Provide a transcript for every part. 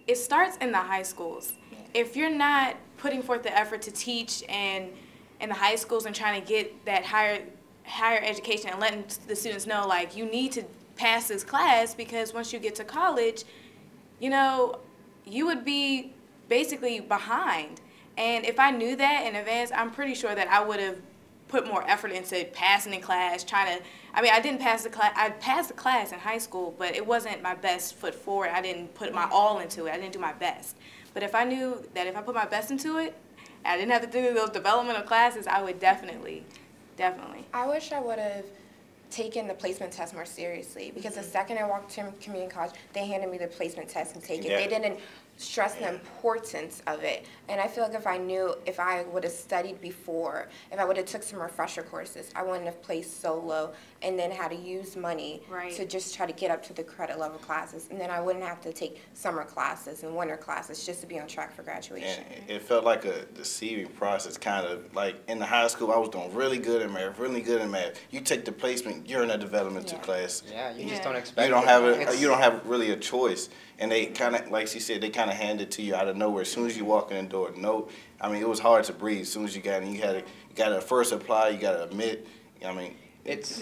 it starts in the high schools. If you're not putting forth the effort to teach and in the high schools and trying to get that higher education and letting the students know, like, you need to pass this class because once you get to college, you know, you would be basically behind. And if I knew that in advance, I'm pretty sure that I would have put more effort into passing in class, I didn't pass the class, I passed the class in high school, but it wasn't my best foot forward. I didn't put my all into it. I didn't do my best. But if I knew that if I put my best into it, I didn't have to do those developmental classes, I would definitely. I wish I would have taken the placement test more seriously, because the second I walked to community college, they handed me the placement test and take it. They didn't stress the importance of it. And I feel like if I would have studied before, if I would have took some refresher courses, I wouldn't have placed so low and then had to use money to just try to get up to the credit level classes. And then I wouldn't have to take summer classes and winter classes just to be on track for graduation. And it felt like a deceiving process, kind of like in the high school, I was doing really good in math, really good in math. You take the placement, you're in a developmental class. Yeah, you just don't expect you don't have really a choice. And they kind of, like she said, they kind of hand it to you out of nowhere. As soon as you walk in the door, it was hard to breathe. As soon as you got in, you got to first apply, you got to admit. I mean, it's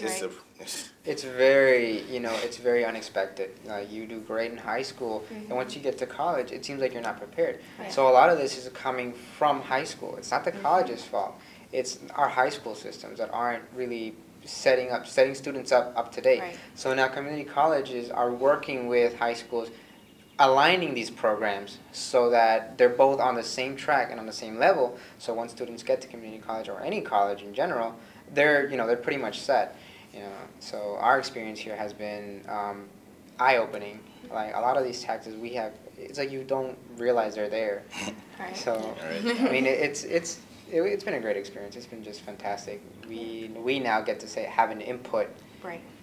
very unexpected. You do great in high school, and once you get to college, it seems like you're not prepared. So a lot of this is coming from high school. It's not the college's fault. It's our high school systems that aren't really setting students up to date. So now community colleges are working with high schools, aligning these programs so that they're both on the same track and on the same level. So when students get to community college or any college in general, they're pretty much set. So our experience here has been eye-opening. Like a lot of these taxes we have, it's like you don't realize they're there. So I mean, it's been a great experience. It's been just fantastic. We now get to have an input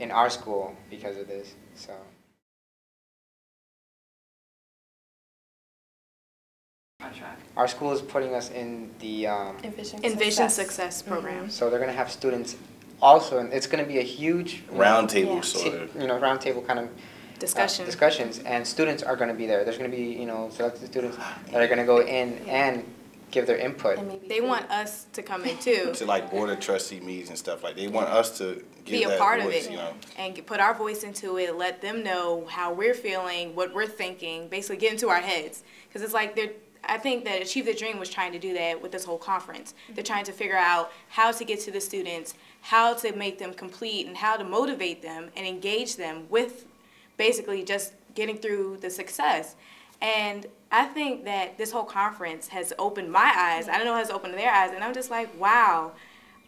in our school because of this. So. Our school is putting us in the Envision Success program. So they're going to have students also, and it's going to be a huge roundtable sort of, roundtable kind of discussions, and students are going to be there. There's going to be selected students that are going to go in and give their input. They want us to come in too. To like board of trustee meetings and stuff like. They want us to be a part of it, and put our voice into it. Let them know how we're feeling, what we're thinking. Basically, get into our heads, because it's like I think that Achieve the Dream was trying to do that with this whole conference. They're trying to figure out how to get to the students, how to make them complete, and how to motivate them and engage them with basically just getting through the success. And I think that this whole conference has opened my eyes. I don't know, it has opened their eyes, and I'm just like, wow,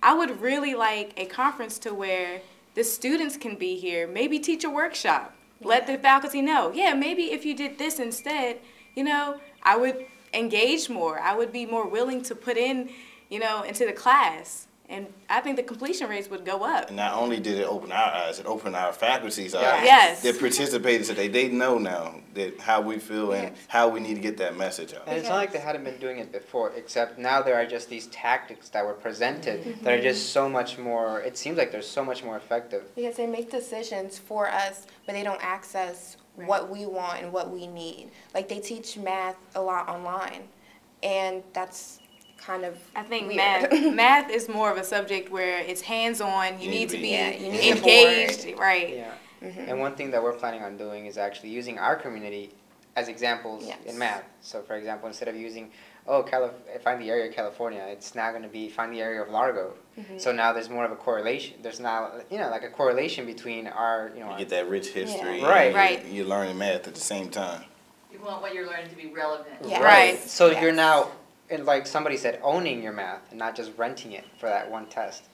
I would really like a conference to where the students can be here, maybe teach a workshop, let the faculty know, maybe if you did this instead, I would engage more. I would be more willing to put in, into the class. And I think the completion rates would go up. And not only did it open our eyes, it opened our faculty's eyes. Yes. They participated today. They know now that how we feel and how we need to get that message out. And it's not like they hadn't been doing it before, except now there are just these tactics that were presented that are just so much more, it seems like they're so much more effective. Because they make decisions for us, but they don't access what we want and what we need. Like they teach math a lot online, and that's kind of I think weird. math is more of a subject where it's hands-on. You need to be engaged, right? Yeah. And one thing that we're planning on doing is actually using our community as examples in math. So, for example, instead of using find the area of California, it's now going to be find the area of Largo. So now there's more of a correlation. There's now like a correlation between our you get that rich history. Right. You're learning math at the same time. You want what you're learning to be relevant. So you're now, and like somebody said, owning your math and not just renting it for that one test.